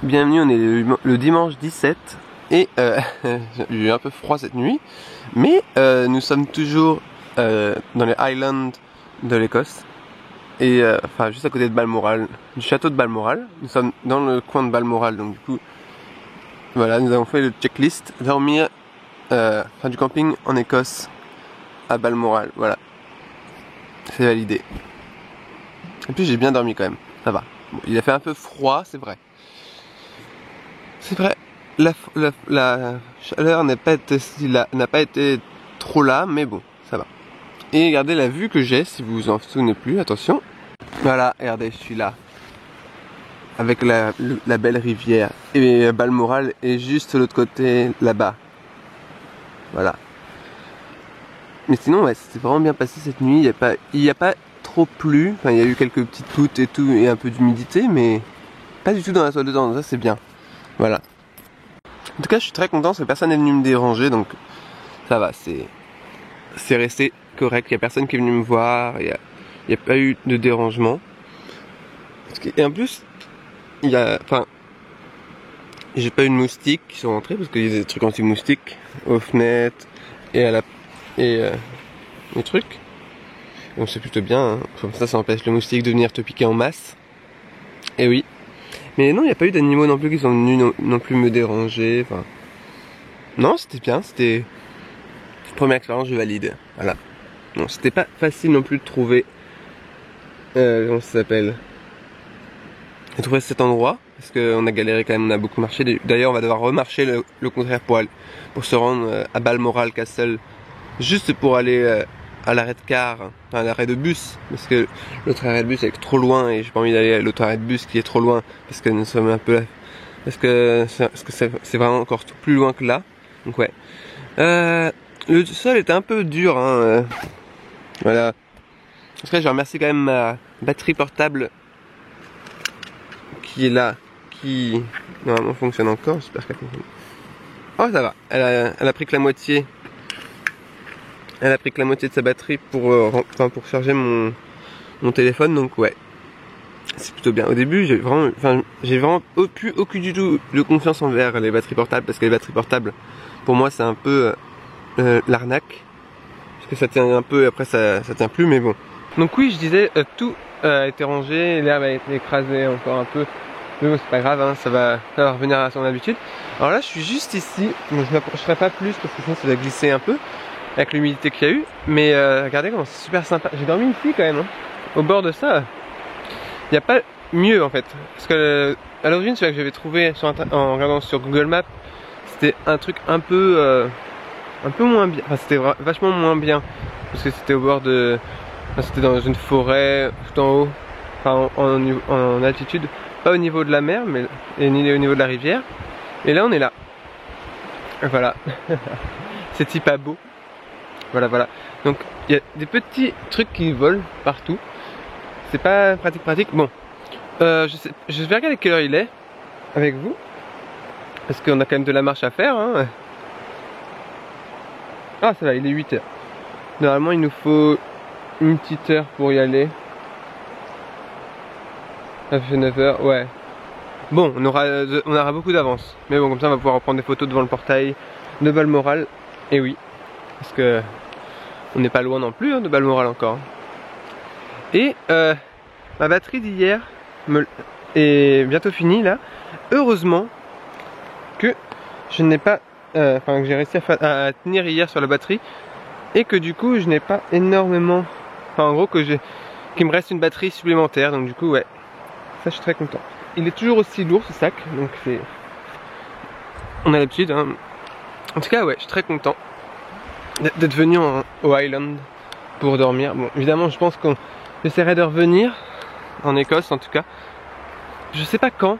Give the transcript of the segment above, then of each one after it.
Bienvenue, on est le dimanche 17 et j'ai eu un peu froid cette nuit, mais nous sommes toujours dans les Highlands de l'Écosse et enfin juste à côté de Balmoral, du château de Balmoral. Nous sommes dans le coin de Balmoral, donc du coup voilà, nous avons fait le checklist dormir, faire du camping en Écosse à Balmoral. Voilà, c'est validé. Et puis j'ai bien dormi quand même, ça va. Bon, il a fait un peu froid, c'est vrai. C'est vrai, la chaleur n'a pas été trop là, mais bon, ça va. Et regardez la vue que j'ai, si vous vous en souvenez plus, attention. Voilà, regardez, je suis là. Avec la belle rivière. Et Balmoral est juste de l'autre côté, là-bas. Voilà. Mais sinon, ouais, c'était vraiment bien passé cette nuit. Il n'y a pas trop plu. Enfin, il y a eu quelques petites gouttes et tout, et un peu d'humidité, mais pas du tout dans la toile dedans. Ça, c'est bien. Voilà. En tout cas, je suis très content parce que personne n'est venu me déranger, donc ça va, c'est resté correct. Il n'y a personne qui est venu me voir, il n'y a pas eu de dérangement. Et en plus, j'ai pas eu de moustiques qui sont rentrés parce qu'il y a des trucs anti-moustiques aux fenêtres et les trucs. Donc c'est plutôt bien, hein. Comme ça empêche le moustique de venir te piquer en masse. Et oui. Mais non, il n'y a pas eu d'animaux non plus qui sont venus non plus me déranger. Enfin, non, c'était bien, c'était première expérience, je valide. Voilà. Bon, c'était pas facile non plus de trouver. Comment ça s'appelle? De trouver cet endroit parce qu'on a galéré quand même, on a beaucoup marché. D'ailleurs, on va devoir remarcher le contraire pour se rendre à Balmoral Castle, juste pour aller à l'arrêt de car, enfin à l'arrêt de bus, parce que l'autre arrêt de bus est trop loin et j'ai pas envie d'aller à l'autre arrêt de bus qui est trop loin parce que nous sommes un peu là, parce que c'est vraiment encore plus loin que là. Donc ouais, le sol était un peu dur, hein, voilà. En tout cas, je remercie quand même ma batterie portable qui est là, qui normalement fonctionne encore. J'espère qu'elle fonctionne. Oh, ça va. Elle a pris que la moitié. Elle a pris que la moitié de sa batterie pour charger mon téléphone, donc ouais, c'est plutôt bien. Au début, j'ai vraiment plus aucune du tout de confiance envers les batteries portables, parce que les batteries portables, pour moi, c'est un peu l'arnaque, parce que ça tient un peu et après ça tient plus, mais bon. Donc oui, je disais, tout a été rangé, l'herbe a été écrasée encore un peu, mais bon, c'est pas grave, hein, ça va revenir à son habitude. Alors là, je suis juste ici, donc je m'approcherai pas plus parce que sinon ça va glisser un peu avec l'humidité qu'il y a eu, mais regardez comment c'est super sympa. J'ai dormi ici quand même, hein. Au bord de ça, il n'y a pas mieux en fait, parce que à l'origine celui que j'avais trouvé en regardant sur Google Maps, c'était un truc un peu moins bien, enfin c'était vachement moins bien, parce que c'était au bord de, enfin, c'était dans une forêt tout en haut, enfin en altitude, pas au niveau de la mer, mais ni au niveau de la rivière. Et là on est là, voilà. C'est pas beau. Voilà. Donc il y a des petits trucs qui volent partout. C'est pas pratique. Bon, je vais regarder quelle heure il est avec vous, parce qu'on a quand même de la marche à faire, hein. Ah ça va, il est 8 h. Normalement il nous faut une petite heure pour y aller. Ça fait 9 h, ouais. Bon, on aura beaucoup d'avance. Mais bon, comme ça on va pouvoir reprendre des photos devant le portail de Balmoral. Et oui, parce que on n'est pas loin non plus, hein, de Balmoral encore. Et ma batterie d'hier est bientôt finie là. Heureusement que je n'ai pas, que j'ai réussi à tenir hier sur la batterie, et que du coup je n'ai pas énormément, en gros qu'il me reste une batterie supplémentaire. Donc du coup ouais, ça je suis très content. Il est toujours aussi lourd ce sac, donc on a l'habitude, hein. En tout cas ouais, je suis très content d'être venu au Highland pour dormir. Bon, évidemment, je pense qu'on essaierait de revenir en Écosse, en tout cas. Je sais pas quand.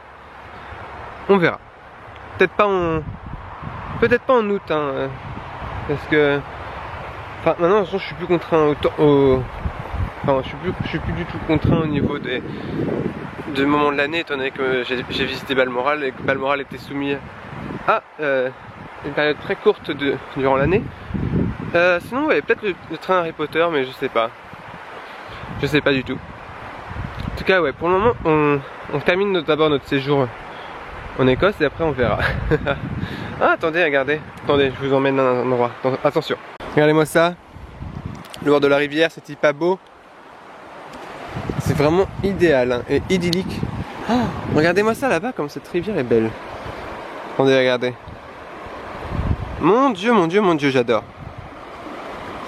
On verra. Peut-être pas en août, hein, parce que, enfin, maintenant, je suis plus contraint je suis plus du tout contraint au niveau du moment de l'année, étant donné que j'ai visité Balmoral et que Balmoral était soumis à une période très courte durant l'année. Sinon ouais, peut-être le train Harry Potter, mais je sais pas du tout. En tout cas ouais, pour le moment on termine d'abord notre séjour en Écosse et après on verra. Ah attendez, regardez, attendez, je vous emmène dans un endroit. Attention, regardez-moi ça. Le bord de la rivière, c'est pas beau. C'est vraiment idéal hein, et idyllique. Oh, regardez-moi ça là-bas, comme cette rivière est belle. Attendez, regardez. Mon Dieu, mon Dieu, mon Dieu, j'adore.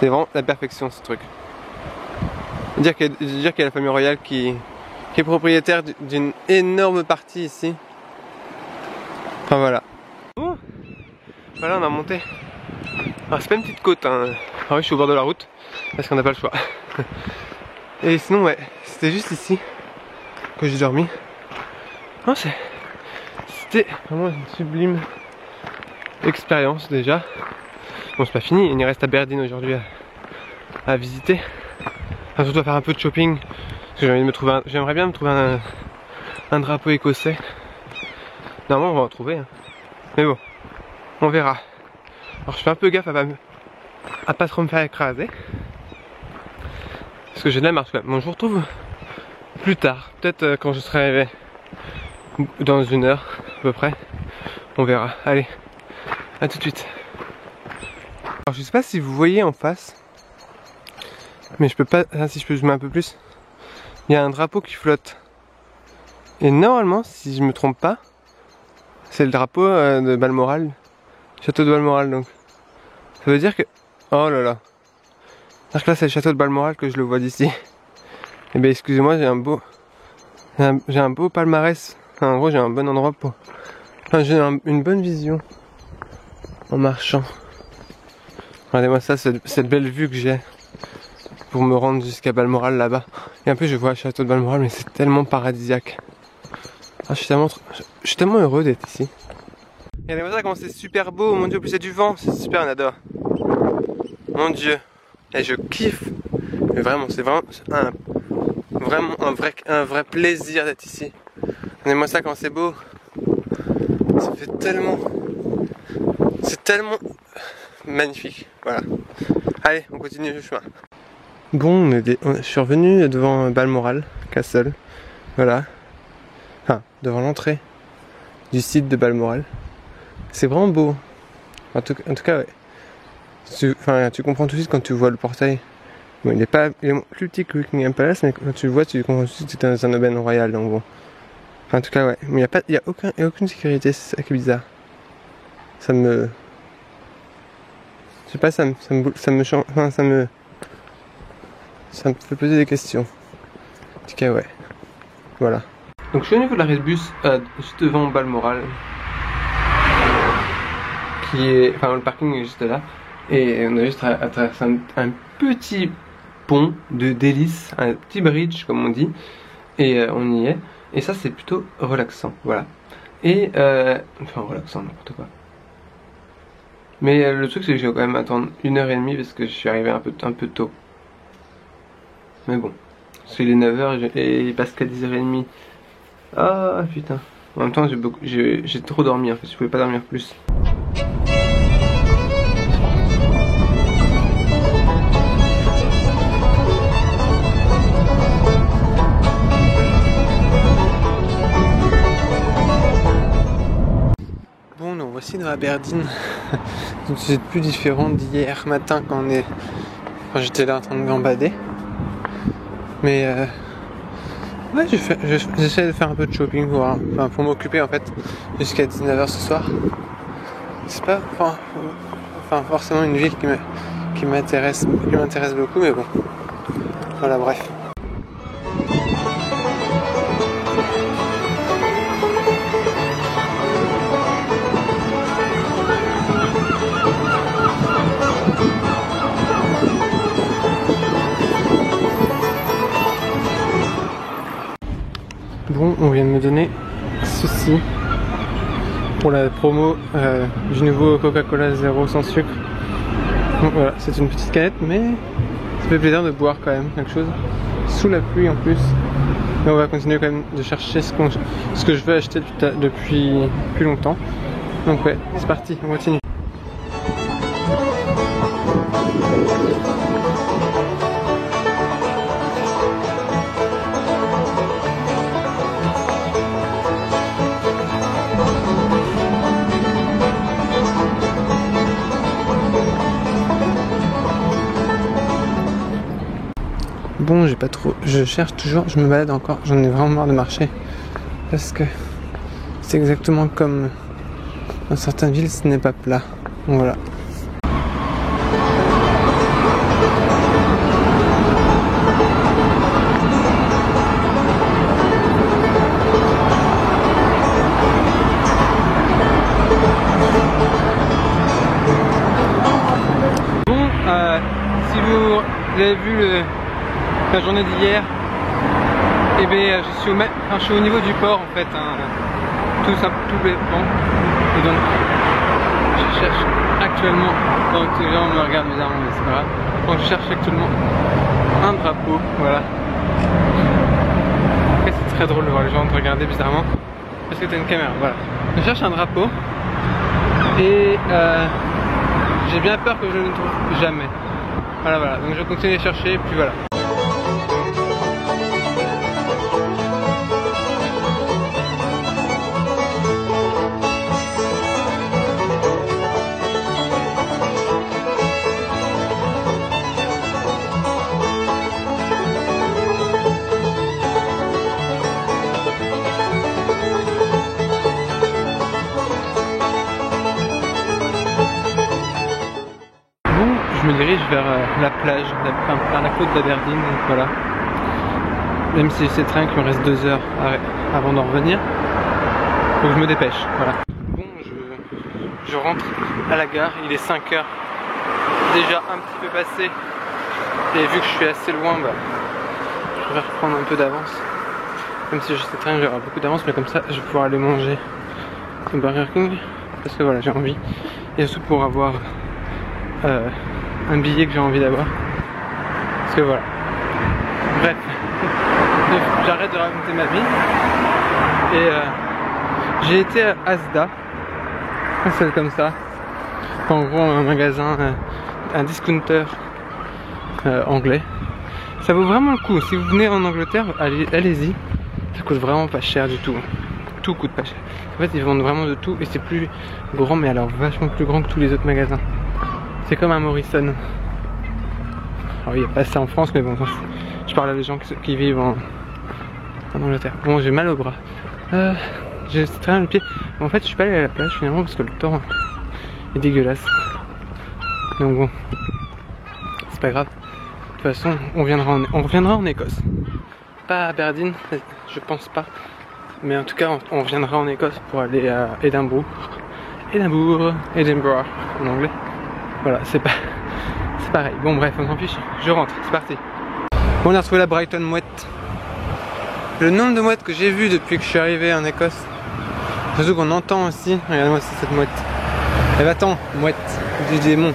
C'est vraiment la perfection ce truc. Dire qu'il y a la famille royale qui est propriétaire d'une énorme partie ici. Enfin voilà. Oh, voilà, on a monté. Alors c'est pas une petite côte hein. Ah oui, je suis au bord de la route parce qu'on n'a pas le choix. Et sinon ouais, c'était juste ici que j'ai dormi. Non, c'était vraiment une sublime expérience déjà. Bon c'est pas fini, il y reste Aberdeen aujourd'hui à visiter. Enfin, surtout à faire un peu de shopping. Parce que j'aimerais bien me trouver un drapeau écossais. Normalement on va en trouver hein. Mais bon, on verra. Alors je fais un peu gaffe à pas trop me faire écraser. Parce que j'ai de la marche quand même. Bon je vous retrouve plus tard. Peut-être quand je serai arrivé dans 1 heure à peu près. On verra. Allez, à tout de suite. Alors je sais pas si vous voyez en face. Mais je peux pas, si je peux zoomer un peu plus. Il y a un drapeau qui flotte. Et normalement, si je me trompe pas, c'est le drapeau de Balmoral. Château de Balmoral donc. Ça veut dire que... Oh là là. Alors que là c'est le château de Balmoral que je le vois d'ici. Et ben excusez-moi, j'ai un beau palmarès. Enfin, en gros j'ai un bon endroit pour... Enfin j'ai une bonne vision en marchant. Regardez-moi ça, cette belle vue que j'ai pour me rendre jusqu'à Balmoral là-bas. Et en plus je vois le château de Balmoral mais c'est tellement paradisiaque. Ah, je suis tellement heureux d'être ici. Regardez-moi ça comment c'est super beau, mon dieu, en plus il y a du vent, c'est super, on adore. Mon dieu, et je kiffe. Mais vraiment, c'est vraiment un vrai plaisir d'être ici. Regardez-moi ça quand c'est beau. Ça fait tellement... C'est tellement magnifique, voilà. Allez, on continue le chemin. Bon, je suis revenu devant Balmoral Castle, voilà. Enfin, devant l'entrée du site de Balmoral. C'est vraiment beau. En tout cas, ouais. Tu comprends tout de suite quand tu vois le portail. Bon, il est plus petit que Buckingham Palace, mais quand tu le vois, tu comprends tout de suite que c'est dans un domaine royal, donc bon. Enfin, en tout cas, ouais. Mais il y a aucune sécurité, c'est ça qui est bizarre. Ça me... Je sais pas, ça me change... Enfin, ça me fait poser des questions. En tout cas, ouais. Voilà. Donc je suis au niveau de l'arrêt de bus, juste devant Balmoral. Enfin, le parking est juste là. Et on a juste à traverser un petit pont de délices, un petit bridge comme on dit. Et on y est. Et ça c'est plutôt relaxant, voilà. Et enfin relaxant, n'importe quoi. Mais le truc c'est que je vais quand même attendre 1h30 parce que je suis arrivé un peu tôt. Mais bon, c'est les 9h et il passe qu'à 10h30. Ah putain. En même temps j'ai trop dormi en fait, je pouvais pas dormir plus. Bon, nous voici dans Aberdeen. Donc c'est plus différent d'hier matin quand j'étais là en train de gambader. Mais ouais, j'essaie de faire un peu de shopping pour m'occuper en fait jusqu'à 19h ce soir. C'est pas forcément une ville qui m'intéresse beaucoup, mais bon. Voilà, bref. Bon, on vient de me donner ceci pour la promo du nouveau Coca-Cola zéro sans sucre. Donc voilà, c'est une petite canette, mais ça fait plaisir de boire quand même quelque chose sous la pluie en plus. Mais on va continuer quand même de chercher ce que je veux acheter depuis plus longtemps. Donc ouais, c'est parti, on continue. bon, j'ai pas trop. Je cherche toujours, je me balade encore. J'en ai vraiment marre de marcher. Parce que c'est exactement comme dans certaines villes, ce n'est pas plat. Donc voilà. Si vous avez vu la journée d'hier, et bien je suis au niveau du port en fait, hein, tout bêtement. Et donc je cherche actuellement, donc les gens me regardent bizarrement mais c'est pas grave. Donc je cherche actuellement un drapeau, voilà. Après c'est très drôle de voir les gens te regarder bizarrement parce que t'as une caméra, voilà. Je cherche un drapeau et j'ai bien peur que je ne le trouve jamais. Voilà, donc je continue à chercher, puis voilà. Je me dirige vers la plage, vers la côte d'Aberdeen, donc voilà. Même si c'est train qu'il me reste 2 heures avant d'en revenir. Donc je me dépêche, voilà. Bon, je rentre à la gare, il est 5 heures. Déjà un petit peu passé. Et vu que je suis assez loin, bah, je vais reprendre un peu d'avance. Même si je sais très bien que j'aurai beaucoup d'avance, mais comme ça je vais pouvoir aller manger au Burger King. Parce que voilà, j'ai envie. Et surtout pour avoir un billet que j'ai envie d'avoir. Parce que voilà. Bref. J'arrête de raconter ma vie. Et j'ai été à Asda. C'est comme ça. En gros un magasin, un discounter anglais. Ça vaut vraiment le coup. Si vous venez en Angleterre, allez-y. Ça coûte vraiment pas cher du tout. Tout coûte pas cher. En fait ils vendent vraiment de tout et c'est plus grand, mais alors vachement plus grand que tous les autres magasins. C'est comme un Morrison. Alors il n'y a pas ça en France, mais bon, je parle à des gens qui vivent en Angleterre. Bon, j'ai mal au bras. J'ai très mal le pied. En fait, je suis pas allé à la plage finalement parce que le temps est dégueulasse. Donc bon, c'est pas grave. De toute façon, on reviendra en Écosse. Pas à Aberdeen, je pense pas. Mais en tout cas, on reviendra en Écosse pour aller à Edinburgh en anglais. Voilà, c'est pareil. Bon bref, on s'en fiche. Je rentre, c'est parti. Bon, on a retrouvé la Brighton mouette. Le nombre de mouettes que j'ai vues depuis que je suis arrivé en Écosse. Surtout qu'on entend aussi. Regardez-moi cette mouette. Eh va-t'en, mouette du démon.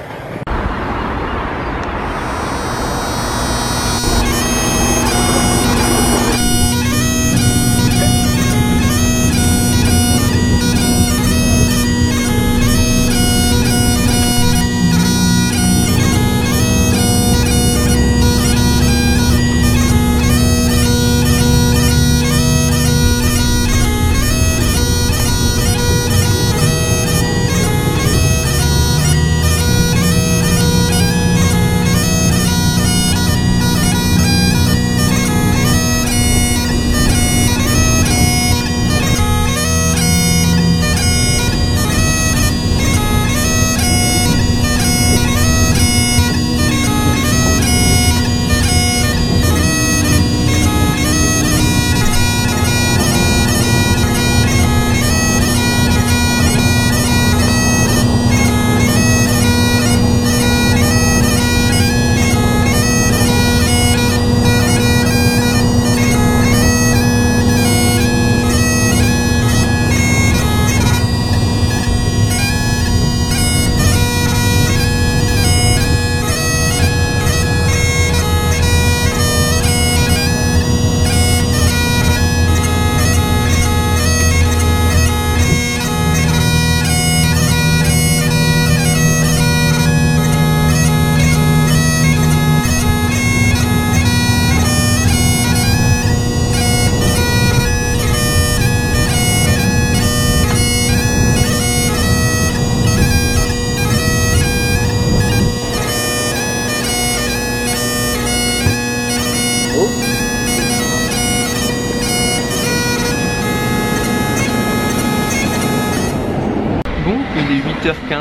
il est 8h15,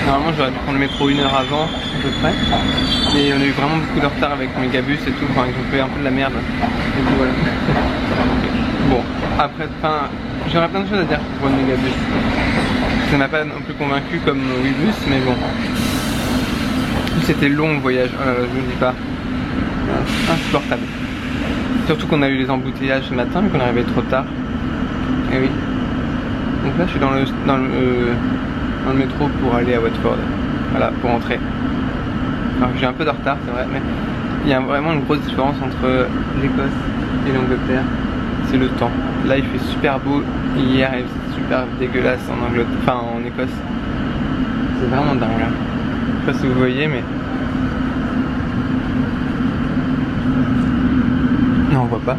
normalement j'aurais dû prendre le métro 1 heure avant à peu près. Et on a eu vraiment beaucoup de retard avec Megabus et tout, enfin ils ont fait un peu de la merde. Et puis voilà. Bon, après, enfin, j'aurais plein de choses à dire pour le Megabus. Ça m'a pas non plus convaincu comme Ouibus, mais bon. C'était long le voyage, je vous dis pas. Insupportable. Surtout qu'on a eu les embouteillages ce matin, mais qu'on est arrivé trop tard. Et oui. Donc là je suis dans le métro pour aller à Watford. Voilà, pour rentrer. Alors j'ai un peu de retard, c'est vrai, mais il y a vraiment une grosse différence entre l'Écosse et l'Angleterre. C'est le temps. Là il fait super beau, hier il faisait super dégueulasse en Angleterre, enfin en Écosse. C'est vraiment dingue là. Je sais pas si vous voyez, mais non on voit pas.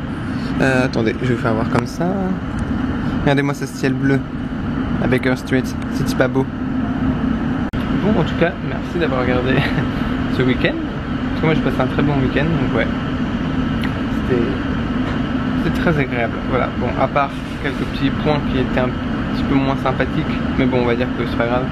Attendez, je vais vous faire voir comme ça. Regardez-moi ce ciel bleu à Baker Street, c'est pas beau. Bon en tout cas, merci d'avoir regardé ce week-end. Parce que moi j'ai passé un très bon week-end, donc ouais. C'était très agréable. Voilà, bon à part quelques petits points qui étaient un petit peu moins sympathiques, mais bon on va dire que c'est pas grave.